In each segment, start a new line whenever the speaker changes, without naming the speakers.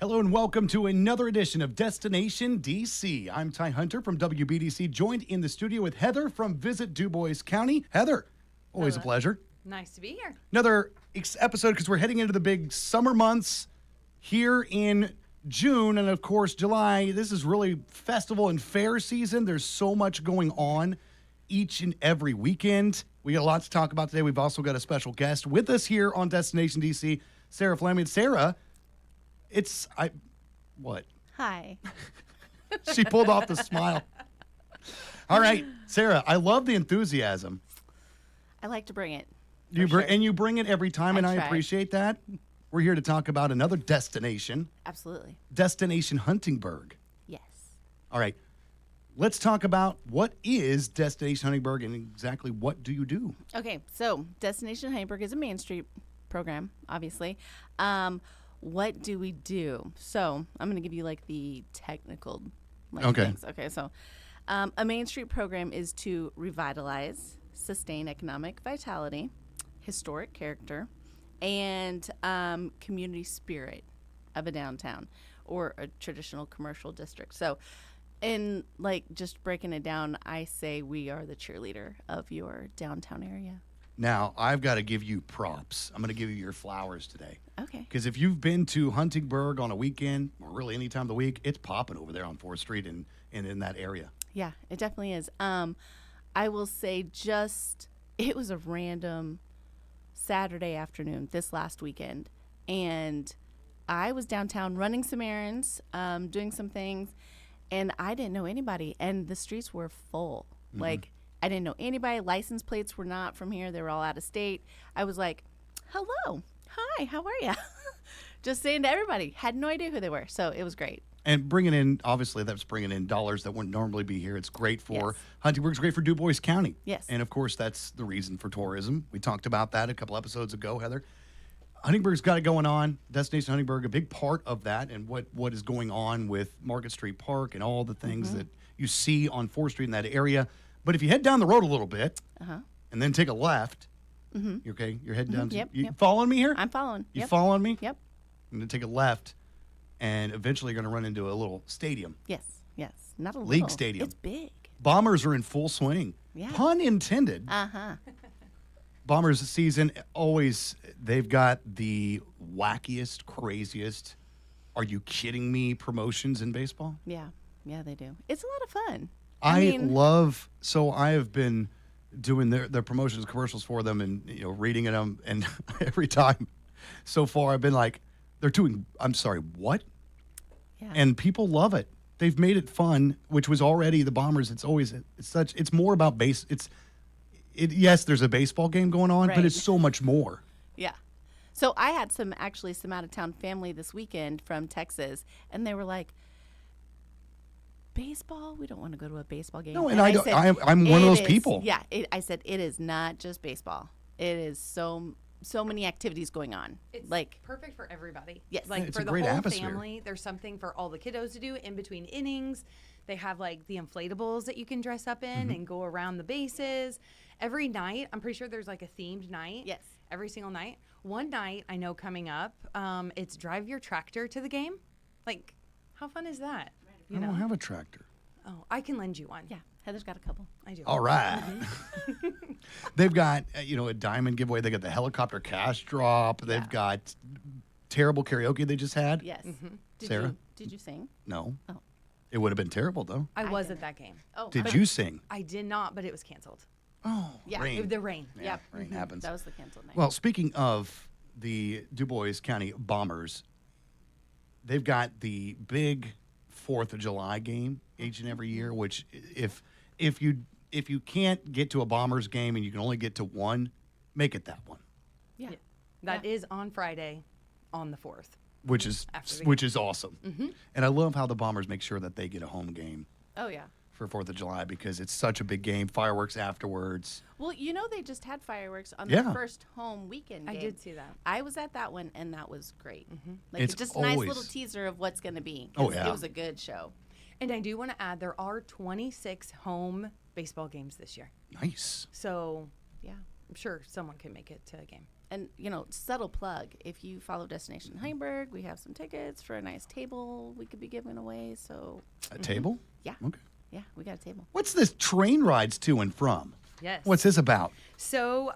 Hello and welcome to another edition of Destination DC. I'm Ty Hunter from WBDC, joined in the studio with Heather from Visit Dubois County. Heather, always a pleasure.
Nice to be here.
Another episode because we're heading into the big summer months here in June and, of course, July. This is really festival and fair season. There's so much going on each and every weekend. We got a lot to talk about today. We've also got a special guest with us here on Destination DC, Sarah Flamion. Sarah, what?
Hi.
She pulled off the smile. All right, Sarah, I love the enthusiasm.
I like to bring it.
And you bring it every time, and I
try.
appreciate that. We're here to talk about another destination.
Absolutely.
Destination Huntingburg.
Yes.
All right. Let's talk about what is Destination Huntingburg and exactly what do you do?
Okay, so Destination Huntingburg is a Main Street program, obviously. What do we do? So I'm going to give you like the technical things. Okay, so a Main Street program is to revitalize, sustain economic vitality, historic character, and community spirit of a downtown or a traditional commercial district. So in just breaking it down, I say we are the cheerleader of your downtown area.
Now, I've got to give you props. I'm going to give you your flowers today.
Okay.
Because if you've been to Huntingburg on a weekend, or really any time of the week, it's popping over there on 4th Street and in that area.
Yeah, it definitely is. I will say it was a random Saturday afternoon this last weekend, and I was downtown running some errands, doing some things, and I didn't know anybody, and the streets were full. Mm-hmm. I didn't know anybody. License plates were not from here. They were all out of state. I was like, hello, hi, how are you? Just saying to everybody. Had no idea who they were. So it was great.
And obviously that's bringing in dollars that wouldn't normally be here. It's great for Huntingburg's great for Dubois County.
Yes.
And of course, that's the reason for tourism. We talked about that a couple episodes ago, Heather. Huntingburg's got it going on. Destination Huntingburg, a big part of that, and what is going on with Market Street Park and all the things that you see on 4th Street in that area. But if you head down the road a little bit and then take a left, you're okay? You're heading down. You following me here?
I'm following.
You following me?
Yep.
And then take a left, and eventually you're going to run into a little stadium.
Yes. Not a
League
little.
stadium.
It's big.
Bombers are in full swing.
Yeah.
Pun intended.
Uh-huh.
Bombers season, they've got the wackiest, craziest, are you kidding me promotions in baseball.
Yeah, they do. It's a lot of fun.
I have been doing their promotions, commercials for them, and reading them, and every time so far I've been like, they're doing. I'm sorry, what?
Yeah.
And people love it. They've made it fun, which was already the Bombers. It's more about base. Yes, there's a baseball game going on, but it's so much more.
Yeah. So I had some out of town family this weekend from Texas, and they were like, baseball? We don't want to go to a baseball game.
No, and I'm one of those people.
Yeah, I said it is not just baseball. It is so many activities going on.
It's perfect for everybody.
Yes,
it's
for
a
the
great
whole
atmosphere.
family. There's something for all the kiddos to do in between innings. They have the inflatables that you can dress up in and go around the bases. Every night, I'm pretty sure there's a themed night.
Yes.
Every single night. One night I know coming up, it's drive your tractor to the game. How fun is that?
I don't have a tractor.
Oh, I can lend you one.
Yeah, Heather's got a couple.
I do.
All right. They've got, a diamond giveaway. They got the helicopter cash drop. They've got terrible karaoke they just had.
Yes.
Sarah?
Did you sing?
No.
Oh.
It would have been terrible, though.
I was at that game.
Oh.
Did you sing?
I did not, but it was canceled.
Oh,
Yeah.
rain.
The rain.
Yeah, rain happens.
That was the canceled night.
Well, speaking of the Dubois County Bombers, they've got the big 4th of July game each and every year, which if you can't get to a Bombers game and you can only get to one, make it that one.
Yeah.
That is on Friday on the 4th.
Which is awesome. And I love how the Bombers make sure that they get a home game
Oh, yeah.
for 4th of July because it's such a big game, fireworks afterwards.
Well, they just had fireworks on the first home weekend game.
I did see that.
I was at that one, and that was great.
It's
just a nice little teaser of what's going to be.
Oh, yeah.
It was a good show.
And I do want to add, there are 26 home baseball games this year.
Nice.
So,
Yeah.
I'm sure someone can make it to a game.
And, subtle plug. If you follow Destination Huntingburg, we have some tickets for a nice table we could be giving away. So,
A table?
yeah.
Okay.
Yeah, we got a table.
What's this train rides to and from?
Yes.
What's this about?
So,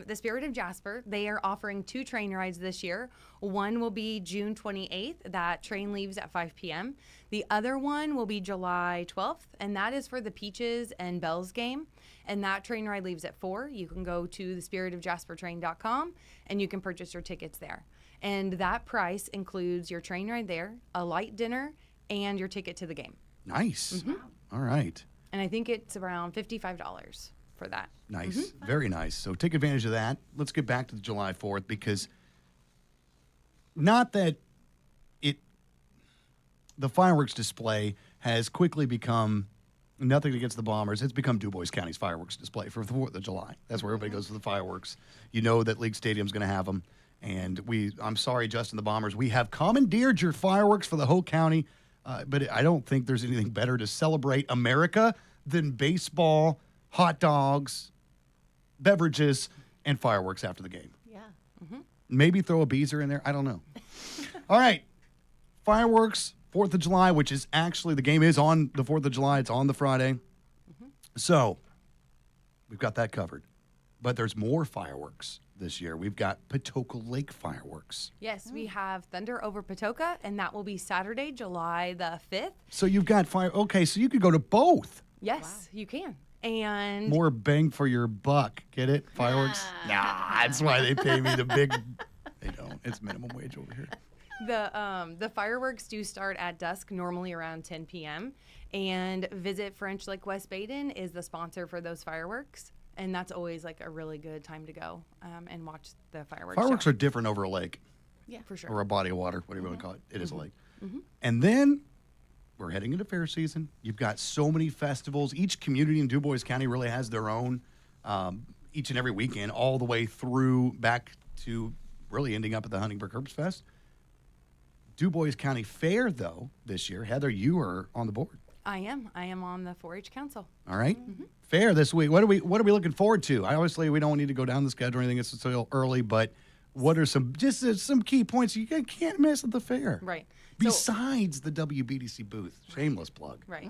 the Spirit of Jasper, they are offering 2 train rides this year. One will be June 28th. That train leaves at 5 p.m. The other one will be July 12th, and that is for the Peaches and Bells game. And that train ride leaves at 4. You can go to thespiritofjaspertrain.com, and you can purchase your tickets there. And that price includes your train ride there, a light dinner, and your ticket to the game.
Nice. All right.
And I think it's around $55 for that.
Nice. Very nice. So take advantage of that. Let's get back to the July 4th because not that the fireworks display has quickly become nothing against the Bombers. It's become Dubois County's fireworks display for the 4th of July. That's where everybody goes for the fireworks. You know that League Stadium's going to have them. And I'm sorry, Justin, the Bombers, we have commandeered your fireworks for the whole county. But I don't think there's anything better to celebrate America than baseball, hot dogs, beverages, and fireworks after the game.
Yeah.
Maybe throw a Beezer in there. I don't know. All right. Fireworks, 4th of July, which is actually, the game is on the 4th of July. It's on the Friday. So we've got that covered. But there's more fireworks this year. We've got Patoka Lake fireworks.
Yes, we have Thunder over Patoka, and that will be Saturday, July the 5th.
So you've got fire. Okay, so you could go to both.
Yes, you can. And
More bang for your buck. Get it? Fireworks? Nah, that's why they pay me the big. They don't. It's minimum wage over here.
the fireworks do start at dusk, normally around 10 p.m. And Visit French Lick West Baden is the sponsor for those fireworks. And that's always like a really good time to go and watch the fireworks.
Fireworks
show.
are different over a lake
Yeah, for sure.
or a body of water, whatever you want to call it. It is a lake. And then we're heading into fair season. You've got so many festivals. Each community in Dubois County really has their own each and every weekend, all the way through back to really ending up at the Huntingburg Herbst Fest. Dubois County Fair, though, this year. Heather, you are on the board.
I am on the 4-H Council.
All right. Fair this week. What are we looking forward to? Obviously, we don't need to go down the schedule or anything. It's still early, but what are some key points you can't miss at the fair?
Right.
Besides the WBDC booth. Shameless plug.
Right.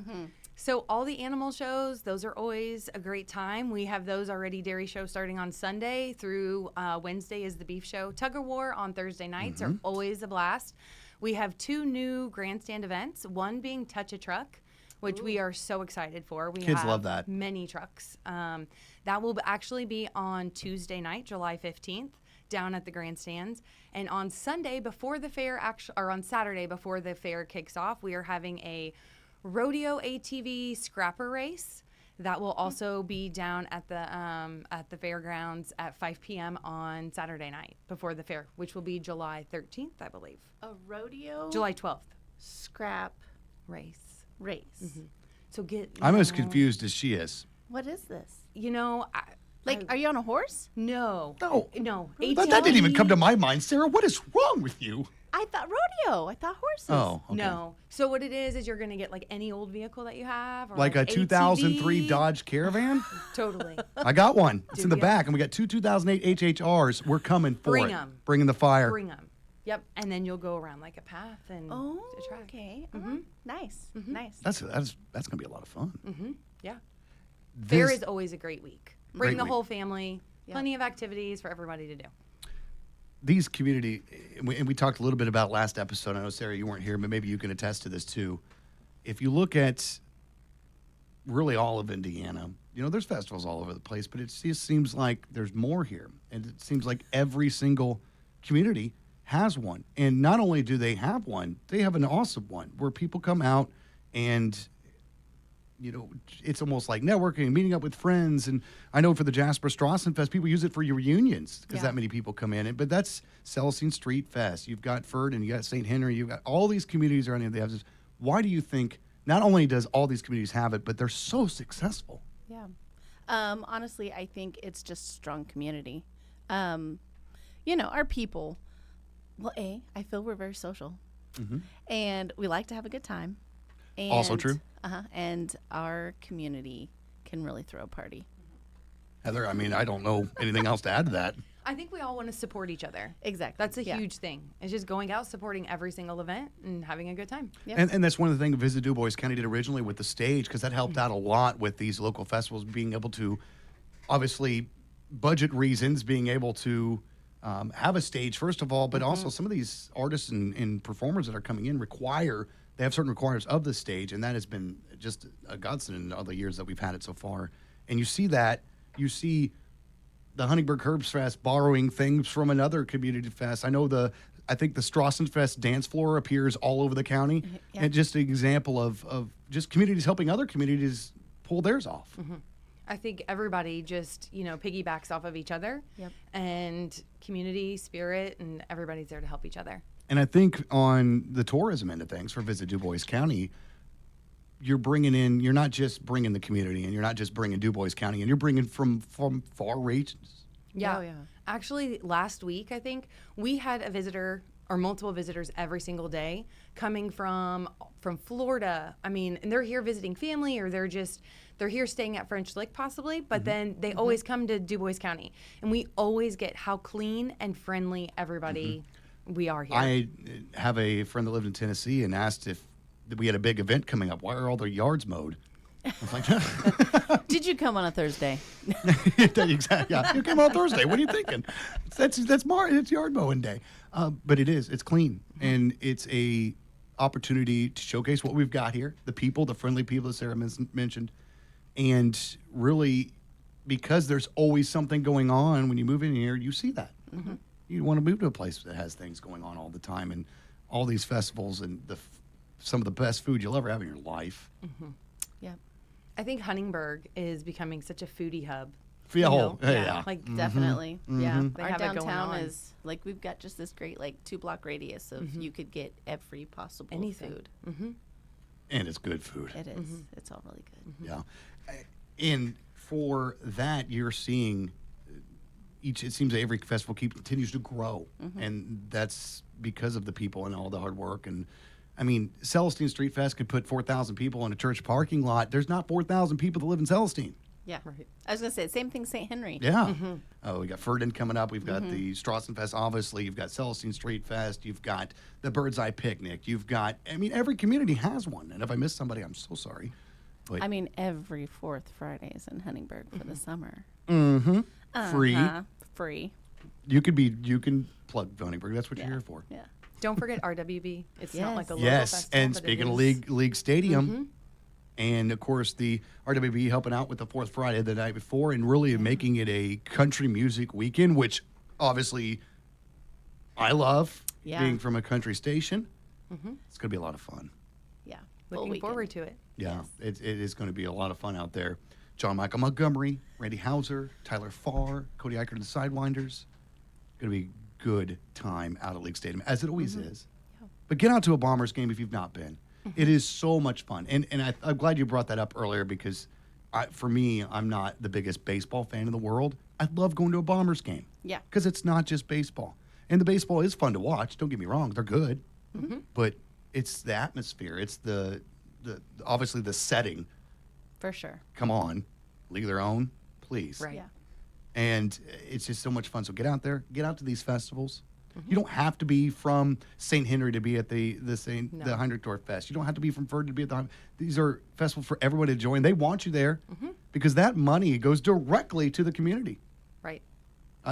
So all the animal shows, those are always a great time. We have those already. Dairy show starting on Sunday through Wednesday is the beef show. Tug of war on Thursday nights are always a blast. We have 2 new grandstand events, one being Touch a Truck, which we are so excited for.
Kids
have
love that.
many trucks. That will actually be on Tuesday night, July 15th, down at the grandstands. And on Sunday before the fair, or on Saturday before the fair kicks off, we are having a rodeo ATV scrapper race. That will also be down at the fairgrounds at 5 p.m. on Saturday night before the fair, which will be July 13th, I believe.
A rodeo
July 12th
scrap
race. So
I'm as confused as she is.
What is this?
Are
you on a horse?
No.
No.
ATV.
That didn't even come to my mind. Sarah, what is wrong with you?
I thought rodeo. I thought horses.
Oh, okay.
No. So what it is you're going to get like any old vehicle that you have. Or
Like a 2003
ATV.
Dodge Caravan?
Totally.
I got one. It's in the
ya?
back, and we got 2 2008 HHRs. We're coming for
Bring
it.
'em.
Bringing the fire.
Bring them. Yep. And then you'll go around like a path and
Oh,
a track.
okay. Nice. Nice.
That's gonna be a lot of fun.
Yeah.
This-
Fair is always a great week. Bring
Great
the
week.
whole family. Plenty of activities for everybody to do.
These community, and we talked a little bit about last episode. I know, Sarah, you weren't here, but maybe you can attest to this too. If you look at really all of Indiana, there's festivals all over the place, but it just seems like there's more here. And it seems like every single community has one. And not only do they have one, they have an awesome one where people come out and it's almost like networking, meeting up with friends. And I know for the Jasper Strawson Fest, people use it for your reunions because that many people come in. But that's Celestine Street Fest. You've got Ferd and you got St. Henry. You've got all these communities around here. They have this. Why do you think not only does all these communities have it, but they're so successful?
Yeah. Honestly, I think it's just strong community. Our people, I feel we're very social. And we like to have a good time. And,
Also true.
And our community can really throw a party.
Heather, I mean, I don't know anything else to add to that.
I think we all want to support each other.
Exactly.
That's a
Yeah.
huge thing. It's just going out, supporting every single event, and having a good time.
Yep.
And that's one of the things Visit Dubois County did originally with the stage, because that helped out a lot with these local festivals being able to, obviously, budget reasons, being able to have a stage, first of all, but also some of these artists and performers that are coming in they have certain requirements of the stage, and that has been just a godsend in all the years that we've had it so far. And you see the Huntingburg Herbs Fest borrowing things from another community fest. I think the Strawson Fest dance floor appears all over the county.
Yeah.
And just an example of just communities helping other communities pull theirs off.
I think everybody just, piggybacks off of each other.
Yep.
And community, spirit, and everybody's there to help each other.
And I think on the tourism end of things for Visit Dubois County, you're not just bringing the community, and you're not just bringing Dubois County, and you're bringing from far regions.
Yeah.
Oh, yeah.
Actually, last week, I think, we had a visitor or multiple visitors every single day coming from Florida. I mean, and they're here visiting family, or they're here staying at French Lick possibly, but then they always come to Dubois County. And we always get how clean and friendly everybody we are here.
I have a friend that lived in Tennessee and asked if we had a big event coming up. Why are all their yards mowed? I was like,
Did you come on a Thursday?
exactly. Yeah. You came on Thursday. What are you thinking? It's yard mowing day. But it's clean, and it's a opportunity to showcase what we've got here, the people, the friendly people that Sarah mentioned, and really, because there's always something going on when you move in here, you see that. You want to move to a place that has things going on all the time, and all these festivals, and some of the best food you'll ever have in your life.
Yep.
I think Huntingburg is becoming such a foodie hub.
Yeah.
Like
Definitely. Yeah.
They
Our
have it going
downtown
on.
is like, we've got just this great 2-block radius of you could get every possible
Anything.
food.
And it's good food.
It is. It's all really good.
Yeah. And for that, you're seeing it seems that every festival continues to grow. And that's because of the people and all the hard work. And I mean, Celestine Street Fest could put 4,000 people in a church parking lot. There's not 4,000 people that live in Celestine.
Yeah.
Right.
I was going to say, same thing, St. Henry.
Yeah. Oh, we got Ferdinand coming up. We've got the Strawson Fest, obviously. You've got Celestine Street Fest. You've got the Bird's Eye Picnic. Every community has one. And if I missed somebody, I'm so sorry. But
I mean, every fourth Friday is in Huntingburg for the summer.
free.
Free.
You can plug Huntingburg. That's what you're here for.
Yeah.
Don't forget RWB. It's not like a local
Yes,
festival.
and
but it
speaking of
is-
League Stadium, and of course the RWB helping out with the fourth Friday the night before, and really making it a country music weekend, which obviously I love,
Yeah.
being from a country station. It's going to be a lot of fun.
Yeah.
Looking forward to it.
Yeah, it is going to be a lot of fun out there. John Michael Montgomery, Randy Hauser, Tyler Farr, Cody Eichert and the Sidewinders. Going to be a good time out at League Stadium, as it always is.
Yeah.
But get out to a Bombers game if you've not been. It is so much fun. And I'm glad you brought that up earlier, because for me, I'm not the biggest baseball fan in the world. I love going to a Bombers game.
Yeah.
Because it's not just baseball. And the baseball is fun to watch. Don't get me wrong. They're good. But it's the atmosphere. It's the obviously the setting.
For sure.
Come on. League of Their Own, please.
Right.
Yeah.
And it's just so much fun. So get out there, get out to these festivals. You don't have to be from St. Henry to be at the Heinrichdorf Fest. You don't have to be from Ferd to be at these are festivals for everyone to join. They want you there because that money goes directly to the community.
Right.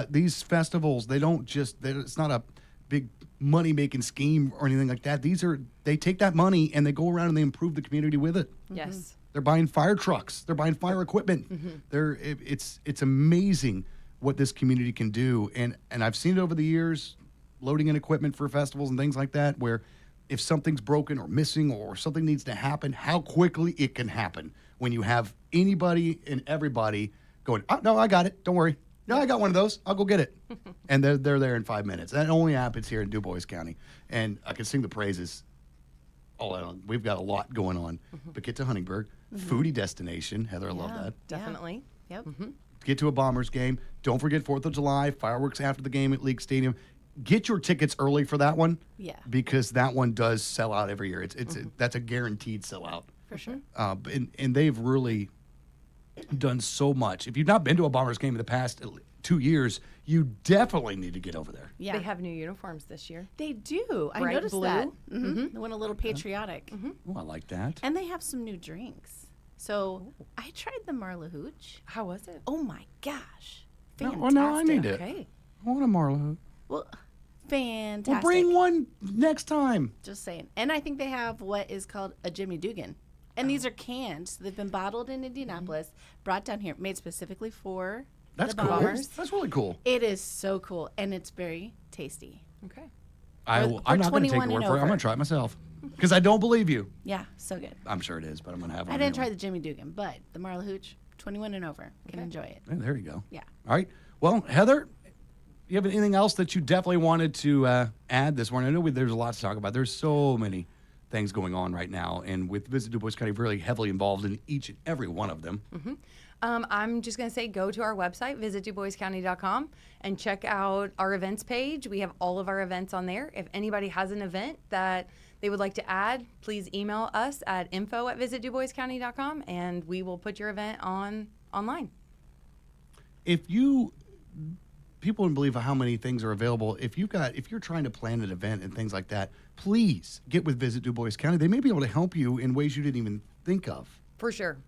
These festivals, it's not a big money-making scheme or anything like that. They take that money and they go around and they improve the community with it.
Yes.
They're buying fire trucks. They're buying fire equipment. It's amazing what this community can do. And I've seen it over the years, loading in equipment for festivals and things like that, where if something's broken or missing or something needs to happen, how quickly it can happen when you have anybody and everybody going, oh, no, I got it. Don't worry. No, I got one of those. I'll go get it. And they're there in 5 minutes. That only happens here in Dubois County. And I can sing the praises all out. We've got a lot going on. But get to Huntingburg, foodie destination. Heather, I love
Yeah.
that.
Definitely.
Yep.
Get to a Bombers game. Don't forget 4th of July, fireworks after the game at League Stadium. Get your tickets early for that one.
Yeah.
Because that one does sell out every year. That's a guaranteed sellout.
For sure.
And they've really done so much. If you've not been to a Bombers game in the past 2 years, you definitely need to get over there.
Yeah.
They have new uniforms this year.
They do. I
Bright
noticed
blue.
that. They went a little patriotic.
Oh, I like that.
And they have some new drinks. So I tried the Marla Hooch.
How was it?
Oh my gosh.
No,
Fantastic.
well, now I need it.
Okay.
I want a Marla.
Well, fantastic.
Well, bring one next time.
Just saying. And I think they have what is called a Jimmy Dugan. And these are canned. So they've been bottled in Indianapolis, brought down here, made specifically for
That's
the
cool.
Bombers.
That's really cool.
It is so cool, and it's very tasty.
Okay.
I'm not going to take
21
your word
and
for it. I'm
over.
going to try it myself because I don't believe you.
Yeah, so good.
I'm sure it is, but I'm going to have one.
I didn't
anyway.
try the Jimmy Dugan, but the Marla Hooch, 21 and over, can enjoy it.
Yeah, there you go.
Yeah.
All right. Well, Heather, you have anything else that you definitely wanted to add this morning? I know there's a lot to talk about. There's so many things going on right now, and with Visit Dubois County really heavily involved in each and every one of them.
I'm just going to say go to our website, visitduboiscounty.com, and check out our events page. We have all of our events on there. If anybody has an event that they would like to add, please email us at info@visitduboiscounty.com, and we will put your event online.
If people wouldn't believe how many things are available. If you're trying to plan an event and things like that, please get with Visit Dubois County. They may be able to help you in ways you didn't even think of.
For sure.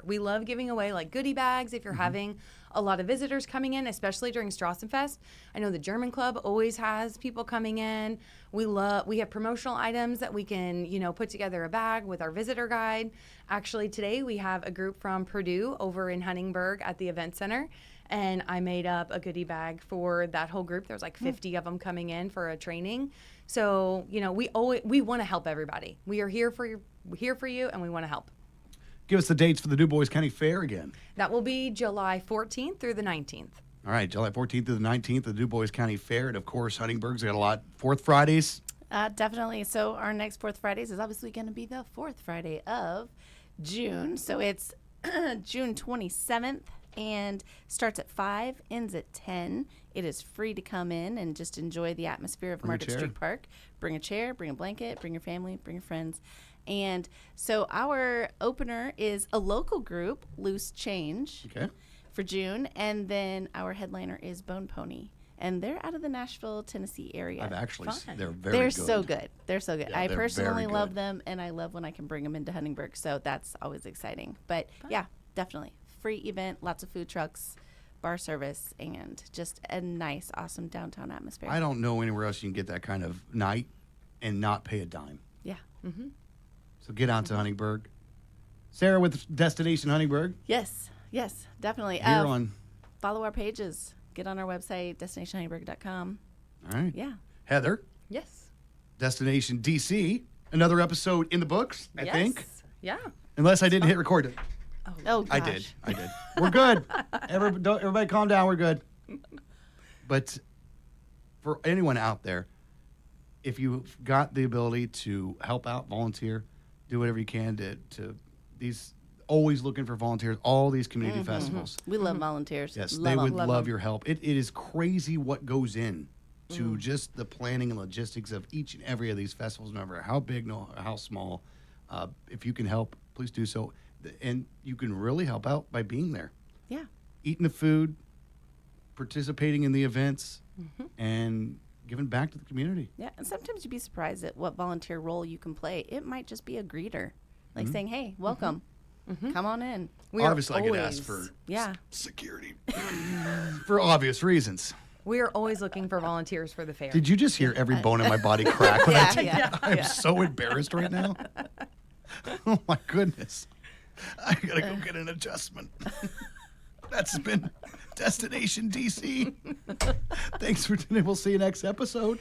We love giving away like goodie bags if you're having a lot of visitors coming in, especially during Strassenfest. I know the German Club always has people coming in. We have promotional items that we can, put together a bag with our visitor guide. Actually, today we have a group from Purdue over in Huntingburg at the event center, and I made up a goodie bag for that whole group. There's like 50 of them coming in for a training. So, we want to help everybody. We are here for you, and we want to help.
Give us the dates for the Dubois County Fair again.
That will be July 14th through the 19th.
All right, July 14th through the 19th, the Dubois County Fair. And, of course, Huntingburg's got a lot. Fourth Fridays.
Definitely. So our next Fourth Fridays is obviously going to be the fourth Friday of June. So it's June 27th and starts at 5, ends at 10. It is free to come in and just enjoy the atmosphere of Market Street Park. Bring a chair, bring a blanket, bring your family, bring your friends. And so our opener is a local group, Loose Change, for June. And then our headliner is Bone Pony. And they're out of the Nashville, Tennessee area.
I've actually, they're
They're so good. They're so good.
Yeah,
I
they're
personally
very
love
good.
them, and I love when I can bring them into Huntingburg. So that's always exciting. But yeah, definitely. Free event, lots of food trucks, bar service, and just a nice, awesome downtown atmosphere.
I don't know anywhere else you can get that kind of night and not pay a dime.
Yeah.
So get out to Huntingburg. Sarah with Destination Huntingburg.
Yes, definitely.
Here on.
Follow our pages. Get on our website, destinationhuntingburg.com.
All right.
Yeah.
Heather,
Yes.
Destination DC. Another episode in the books, I think.
Yeah.
Unless I didn't hit record.
Oh, gosh.
I did. We're good. Everybody calm down. We're good. But for anyone out there, if you've got the ability to help out, volunteer, do whatever you can to these, always looking for volunteers, all these community festivals.
We love volunteers.
Yes,
love
they would
'em.
love your help. It is crazy what goes in to just the planning and logistics of each and every of these festivals, no matter how big, no how small. If you can help, please do so. And you can really help out by being there,
Yeah.
eating the food, participating in the events, and giving back to the community.
Yeah, and sometimes you'd be surprised at what volunteer role you can play. It might just be a greeter, like saying, "Hey, welcome, come on in."
We are
Obviously, I could ask for
Yeah.
security for obvious reasons.
We are always looking for volunteers for the fair.
Did you just hear every bone in my body crack? When I
Yeah,
I'm so embarrassed right now. Oh my goodness. I gotta go get an adjustment. That's been Destination DC. Thanks for tuning in. We'll see you next episode.